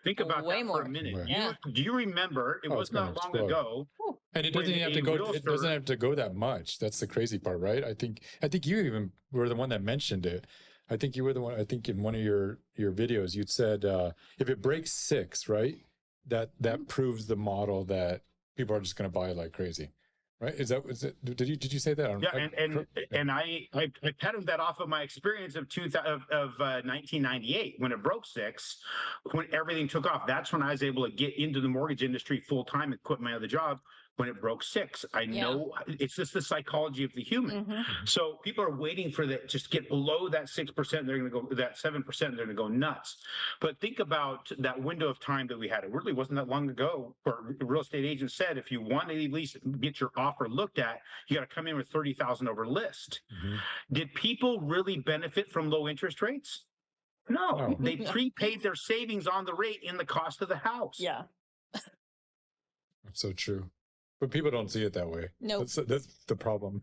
Think about Way that more. for a minute. Right. Yeah. Do you remember? It was not long ago. And it doesn't have to go. It doesn't have to go that much. That's the crazy part, right? I think you even were the one that mentioned it. I think you were the one. I think in one of your videos you'd said if it breaks 6, right, that proves the model that people are just going to buy like crazy, right? Is it? Did you say that? Yeah, and I patterned that off of my experience of 1998 when it broke 6, when everything took off. That's when I was able to get into the mortgage industry full time and quit my other job. When it broke 6, I know it's just the psychology of the human. So people are waiting for that, just get below that 6%. They're going to go that 7%. They're going to go nuts. But think about that window of time that we had. It really wasn't that long ago where real estate agents said, if you want to at least get your offer looked at, you got to come in with 30,000 over list. Did people really benefit from low interest rates? No. They prepaid their savings on the rate in the cost of the house. Yeah. That's so true. But people don't see it that way. No. That's the problem.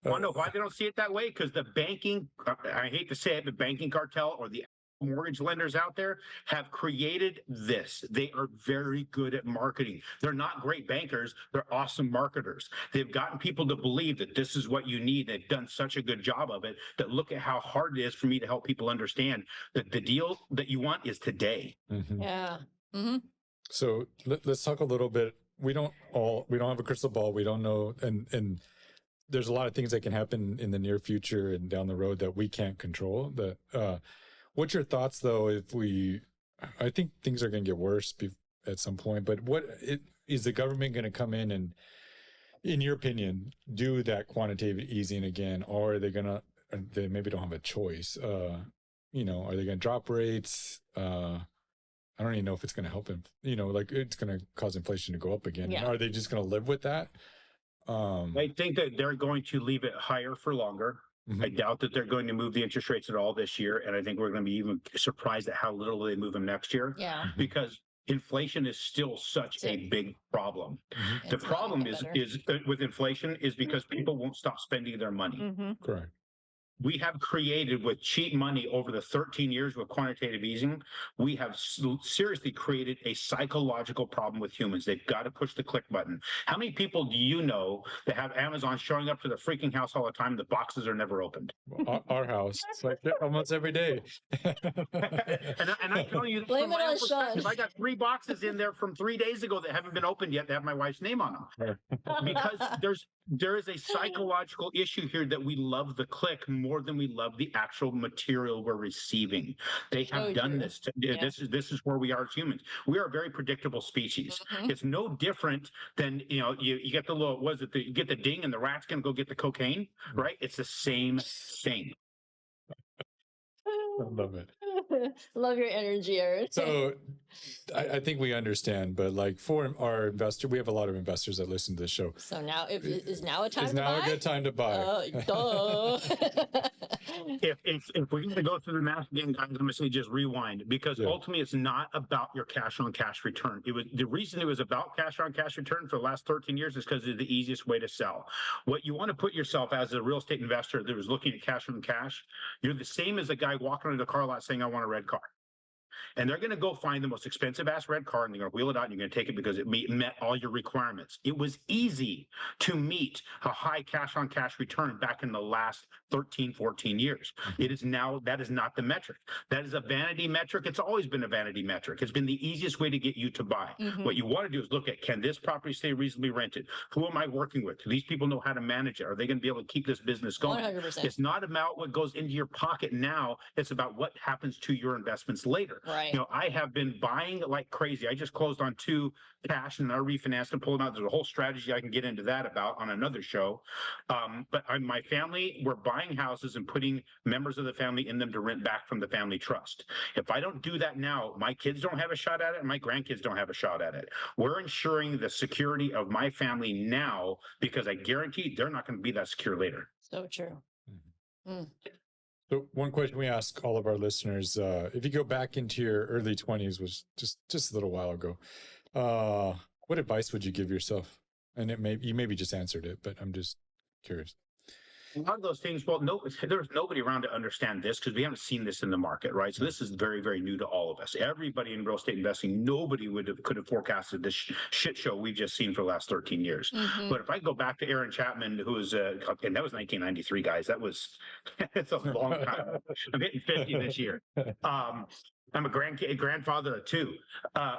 Well, no, why they don't see it that way? Because the banking, I hate to say it, the banking cartel or the mortgage lenders out there have created this. They are very good at marketing. They're not great bankers. They're awesome marketers. They've gotten people to believe that this is what you need. They've done such a good job of it that look at how hard it is for me to help people understand that the deal that you want is today. Yeah. So let's talk a little bit. We don't have a crystal ball. We don't know. And there's a lot of things that can happen in the near future and down the road that we can't control. What's your thoughts though? I think things are going to get worse at some point, but is the government going to come in and, in your opinion, do that quantitative easing again? Or are they maybe don't have a choice? Are they going to drop rates? I don't even know if it's going to help him. Like it's going to cause inflation to go up again. Yeah. Are they just going to live with that? I think that they're going to leave it higher for longer. I doubt that they're going to move the interest rates at all this year. And I think we're going to be even surprised at how little they move them next year. Yeah. Because inflation is still such a big problem. The problem is with inflation is because people won't stop spending their money. Correct. We have created, with cheap money over the 13 years with quantitative easing, we have seriously created a psychological problem with humans. They've got to push the click button. How many people do you know that have Amazon showing up to the freaking house all the time? The boxes are never opened. Our house, it's like almost every day. and I tell you, from my own perspective, I got 3 boxes in there from 3 days ago that haven't been opened yet that have my wife's name on them. Because there is a psychological issue here that we love the click more than we love the actual material we're receiving. They have done this. This is where we are as humans. We are a very predictable species. It's no different than, you get the little, you get the ding and the rat's going to go get the cocaine, right? It's the same thing. I love it. Love your energy, Aaron. So I think we understand, but like for our investor, we have a lot of investors that listen to the show. So now is now a time is to now buy? a good time to buy. Duh. If we're going to go through the math again, guys, I'm going to say just rewind, because ultimately it's not about your cash on cash return. The reason it was about cash on cash return for the last 13 years is because it's the easiest way to sell. What you want to put yourself as a real estate investor that was looking at cash on cash, you're the same as a guy walking into the car lot saying, I want a red car. and they're going to go find the most expensive ass red car and they're going to wheel it out and you're going to take it because it met all your requirements. It was easy to meet a high cash on cash return back in the last 13, 14 years. It is now, that is not the metric. That is a vanity metric. It's always been a vanity metric. It's been the easiest way to get you to buy. What you want to do is look at, can this property stay reasonably rented? Who am I working with? Do these people know how to manage it? Are they going to be able to keep this business going? 100%. It's not about what goes into your pocket now. It's about what happens to your investments later. Right. You know, I have been buying like crazy. I just closed on 2 cash and I refinanced and pulled them out. There's a whole strategy I can get into that about on another show. But my family, we're buying houses and putting members of the family in them to rent back from the family trust. If I don't do that now, my kids don't have a shot at it and my grandkids don't have a shot at it. We're ensuring the security of my family now because I guarantee they're not going to be that secure later. So true. So one question we ask all of our listeners, if you go back into your early 20s, was just a little while ago, what advice would you give yourself? And you maybe just answered it, but I'm just curious. A lot of those things, well, no, there's nobody around to understand this because we haven't seen this in the market, right? So this is very, very new to all of us. Everybody in real estate investing, nobody could have forecasted this shit show we've just seen for the last 13 years. But if I go back to Aaron Chapman, who was, and that was 1993, guys. That was, it's a long time. I'm hitting 50 this year. I'm a grandfather of 2.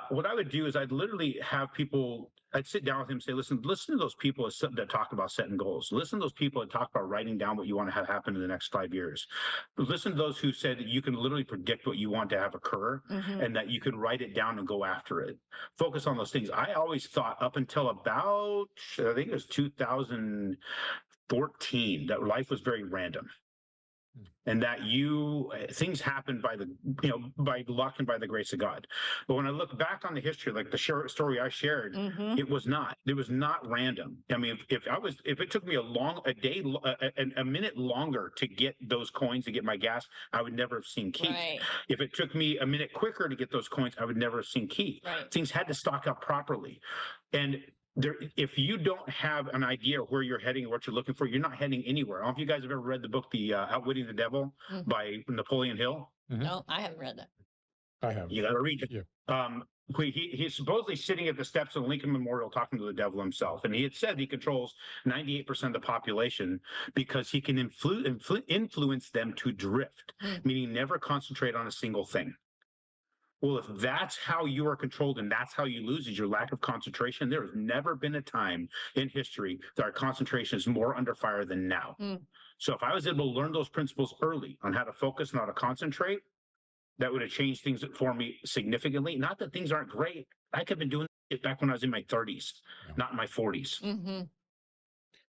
What I would do is I'd literally have people, I'd sit down with him and say, listen to those people that talk about setting goals. Listen to those people that talk about writing down what you want to have happen in the next 5 years. Listen to those who said that you can literally predict what you want to have occur and that you can write it down and go after it. Focus on those things. I always thought up until about, I think it was 2014, that life was very random. And that things happen by by luck and by the grace of God. But when I look back on the history, like the story I shared, it was not random. I mean, if it took me a minute longer to get those coins to get my gas, I would never have seen Keith. Right. If it took me a minute quicker to get those coins, I would never have seen Keith. Right. Things had to stock up properly. And if you don't have an idea of where you're heading or what you're looking for, you're not heading anywhere. I don't know if you guys have ever read the book, The Outwitting the Devil by Napoleon Hill. No, I haven't read that. I have. You got to read it. Yeah. He's supposedly sitting at the steps of Lincoln Memorial talking to the devil himself. And he had said he controls 98% of the population because he can influence them to drift, meaning never concentrate on a single thing. Well, if that's how you are controlled and that's how you lose is your lack of concentration, there has never been a time in history that our concentration is more under fire than now. So if I was able to learn those principles early on how to focus and how to concentrate, that would have changed things for me significantly. Not that things aren't great. I could have been doing it back when I was in my 30s, not in my 40s.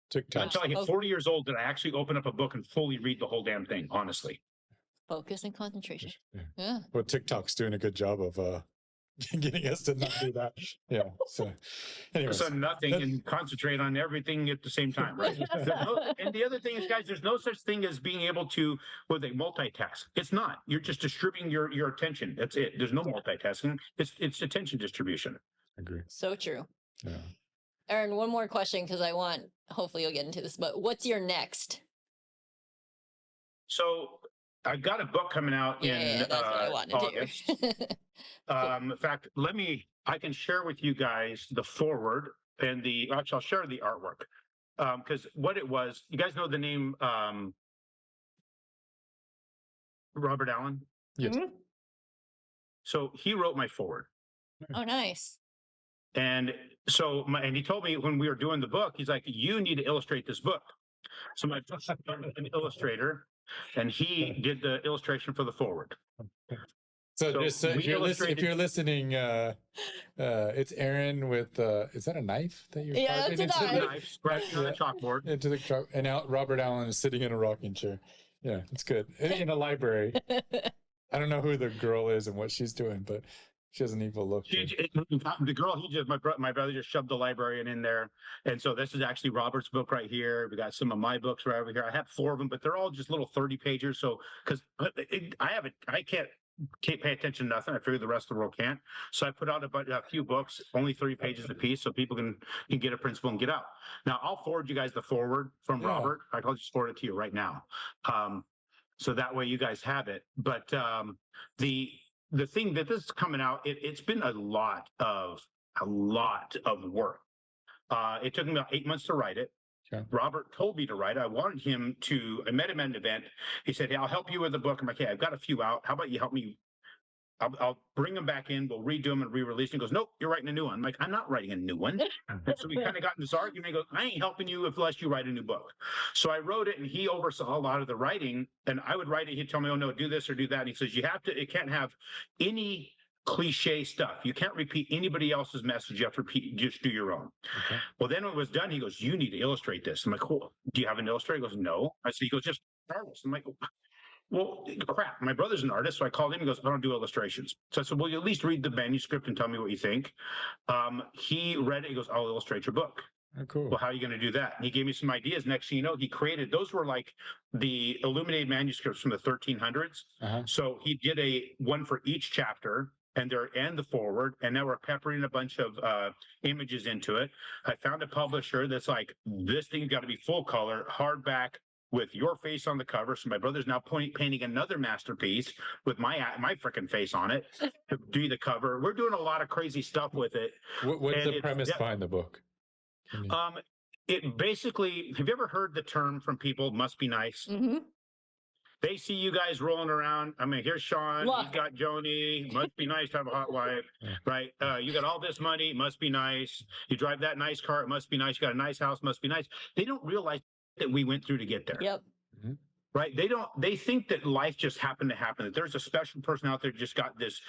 TikTok. Until I hit 40 years old, did I actually open up a book and fully read the whole damn thing, honestly. Focus and concentration. Yeah. Yeah. Well, TikTok's doing a good job of getting us to not do that. Yeah. So, anyways. So nothing and concentrate on everything at the same time, right? And the other thing is, guys, there's no such thing as being able to multitask. It's not. You're just distributing your attention. That's it. There's no multitasking. It's attention distribution. I agree. So true. Yeah. Aaron, one more question because hopefully you'll get into this, but what's your next? So I've got a book coming out in that's what I wanted August. to hear. In fact, I can share with you guys the forward and I'll share the artwork. Because what it was, you guys know the name Robert Allen? Yes. So he wrote my forward. Oh, nice. And so, and he told me when we were doing the book, he's like, you need to illustrate this book. So my an illustrator, and he did the illustration for the forward. So just if you're listening, it's Aaron with is that a knife that you're carving into? That's a knife scratching on the chalkboard. Into the chalk, and now Robert Allen is sitting in a rocking chair. Yeah, it's good. In a library. I don't know who the girl is and what she's doing, but she has an evil look. The girl, my brother just shoved the librarian in there. And so this is actually Robert's book right here. We got some of my books right over here. I have 4 of them, but they're all just little 30 pagers. So, because I can't pay attention to nothing. I figure the rest of the world can't. So I put out a few books, only 30 pages a piece, so people can get a principle and get out. Now, I'll forward you guys the forward from Robert. I'll just forward it to you right now. So that way you guys have it. But the thing that this is coming out, it's been a lot of work. It took me about 8 months to write it. Okay. Robert told me to write it. I met him at an event. He said, "Hey, I'll help you with the book." I'm like, "Hey, I've got a few out. How about you help me? I'll bring them back in. We'll redo them and re-release." He goes, "Nope, you're writing a new one." I'm like, "I'm not writing a new one." And so we kind of got in this argument. He goes, "I ain't helping you unless you write a new book." So I wrote it, and he oversaw a lot of the writing. And I would write it. He'd tell me, "Oh no, do this or do that." And he says, it can't have any cliche stuff. You can't repeat anybody else's message. You have to just do your own." Okay. Well, then when it was done, he goes, "You need to illustrate this." I'm like, "Cool. Do you have an illustrator?" He goes, "No." I said, he goes, "Just artist." I'm like, "Well, crap. My brother's an artist." So I called him. He goes, "I don't do illustrations." So I said, "Well, you at least read the manuscript and tell me what you think." He read it. He goes, "I'll illustrate your book." Oh, cool. "Well, how are you going to do that?" And he gave me some ideas. Next thing you know, he created, those were like the illuminated manuscripts from the 1300s. Uh-huh. So he did one for each chapter and the forward, and now we're peppering a bunch of images into it. I found a publisher that's like, "This thing's got to be full color, hardback, with your face on the cover." So my brother's now painting another masterpiece with my freaking face on it to do the cover. We're doing a lot of crazy stuff with it. What's the premise behind the book? It basically, have you ever heard the term from people, "must be nice"? Mm-hmm. They see you guys rolling around. I mean, here's Sean. He's got Joni. Must be nice to have a hot wife, right? You got all this money. Must be nice. You drive that nice car. It must be nice. You got a nice house. Must be nice. They don't realize that we went through to get there. Yep. Mm-hmm. Right? They think that life just happened to happen, that there's a special person out there just got this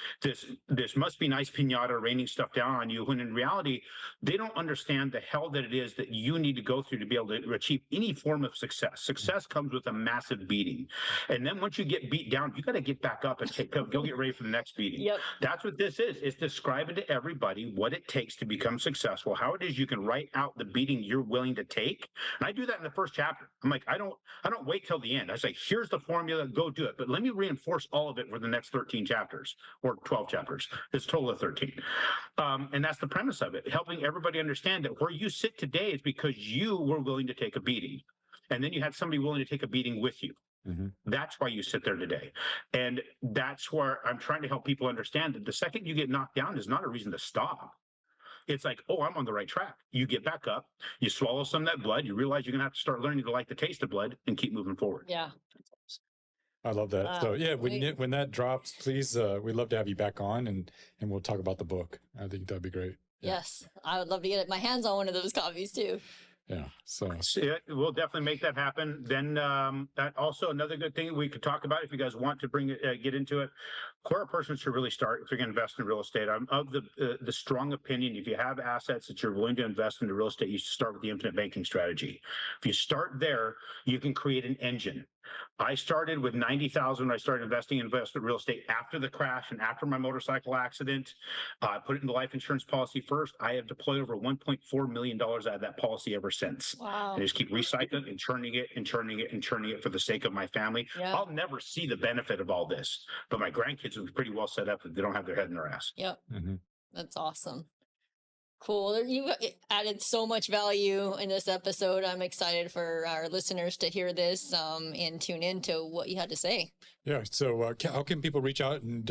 must be nice pinata raining stuff down on you, when in reality, they don't understand the hell that it is that you need to go through to be able to achieve any form of success. Success comes with a massive beating. And then once you get beat down, you got to get back up and go get ready for the next beating. Yep. That's what this is. It's describing to everybody what it takes to become successful, how it is you can write out the beating you're willing to take. And I do that in the first chapter. I'm like, I don't wait till the end. I say, here's the formula, go do it. But let me reinforce all of it for the next 13 chapters or 12 chapters. It's a total of 13. And that's the premise of it, helping everybody understand that where you sit today is because you were willing to take a beating. And then you had somebody willing to take a beating with you. Mm-hmm. That's why you sit there today. And that's where I'm trying to help people understand that the second you get knocked down is not a reason to stop. It's like, oh, I'm on the right track. You get back up, you swallow some of that blood, you realize you're going to have to start learning to like the taste of blood and keep moving forward. Yeah. I love that. So yeah, when that drops, please, we'd love to have you back on and we'll talk about the book. I think that'd be great. Yeah. Yes. I would love to get my hands on one of those copies too. Yeah. So yeah, we'll definitely make that happen. Then that also another good thing we could talk about if you guys want to bring it, get into it. Where a person should really start if you're going to invest in real estate. I'm of the strong opinion, if you have assets that you're willing to invest into real estate, you should start with the infinite banking strategy. If you start there, you can create an engine. I started with $90,000 when I started investing in real estate after the crash and after my motorcycle accident. I put it in the life insurance policy first. I have deployed over $1.4 million out of that policy ever since. Wow. I just keep recycling and churning it and churning it and churning it for the sake of my family. Yeah. I'll never see the benefit of all this, but my grandkids will be pretty well set up if they don't have their head in their ass. Yep. Mm-hmm. That's awesome. Cool. You added so much value in this episode. I'm excited for our listeners to hear this and tune into what you had to say. Yeah. So how can people reach out and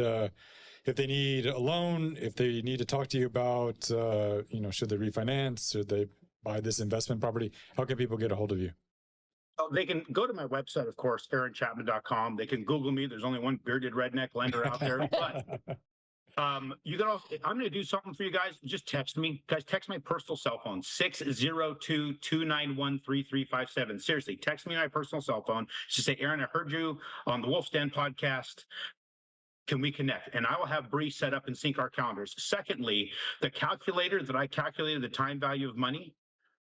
if they need a loan, if they need to talk to you about, should they refinance, should they buy this investment property, how can people get a hold of you? They can go to my website, of course, aaronchapman.com. They can Google me. There's only one bearded redneck lender out there. But you can also, I'm going to do something for you guys. Just text me. Guys, text my personal cell phone, 602-291-3357. Seriously, text me my personal cell phone. Just say, Aaron, I heard you on the Wolf's Den podcast. Can we connect? And I will have Bree set up and sync our calendars. Secondly, the calculator that I calculated the time value of money,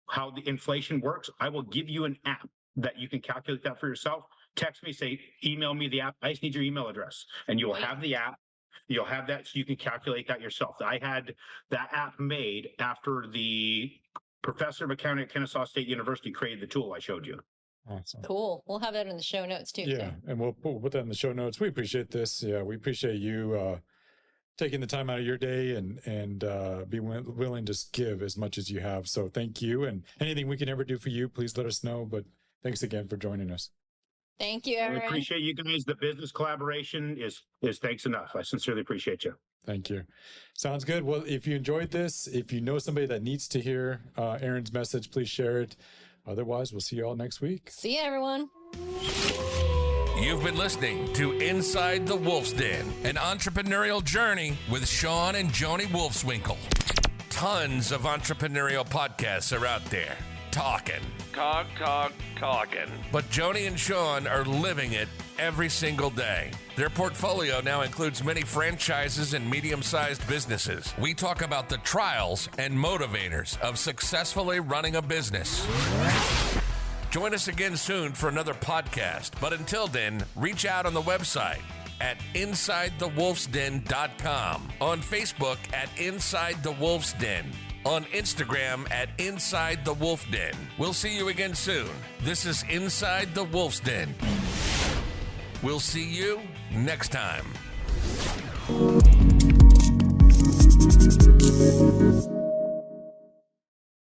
how the inflation works, I will give you an app that you can calculate that for yourself. Text me, say, email me the app. I just need your email address. And you'll have the app. You'll have that so you can calculate that yourself. I had that app made after the professor of accounting at Kennesaw State University created the tool I showed you. Awesome. Cool. We'll have that in the show notes too. Yeah, and we'll put that in the show notes. We appreciate this. Yeah, we appreciate you taking the time out of your day and be willing to give as much as you have. So thank you. And anything we can ever do for you, please let us know. But thanks again for joining us. Thank you, I Aaron. appreciate you guys. The business collaboration is thanks enough. I sincerely appreciate you. Thank you. Sounds good. Well, if you enjoyed this, if you know somebody that needs to hear Aaron's message, please share it. Otherwise, we'll see you all next week. See you, everyone. You've been listening to Inside the Wolf's Den, an entrepreneurial journey with Sean and Joni Wolfswinkle. Tons of entrepreneurial podcasts are out there talking. Talking. But Joni and Sean are living it every single day. Their portfolio now includes many franchises and medium-sized businesses. We talk about the trials and motivators of successfully running a business. Join us again soon for another podcast. But until then, reach out on the website at InsideTheWolfsDen.com, on Facebook at Inside the Wolf's Den, on Instagram at Inside the Wolf Den. We'll see you again soon. This is Inside the Wolf's Den. We'll see you next time.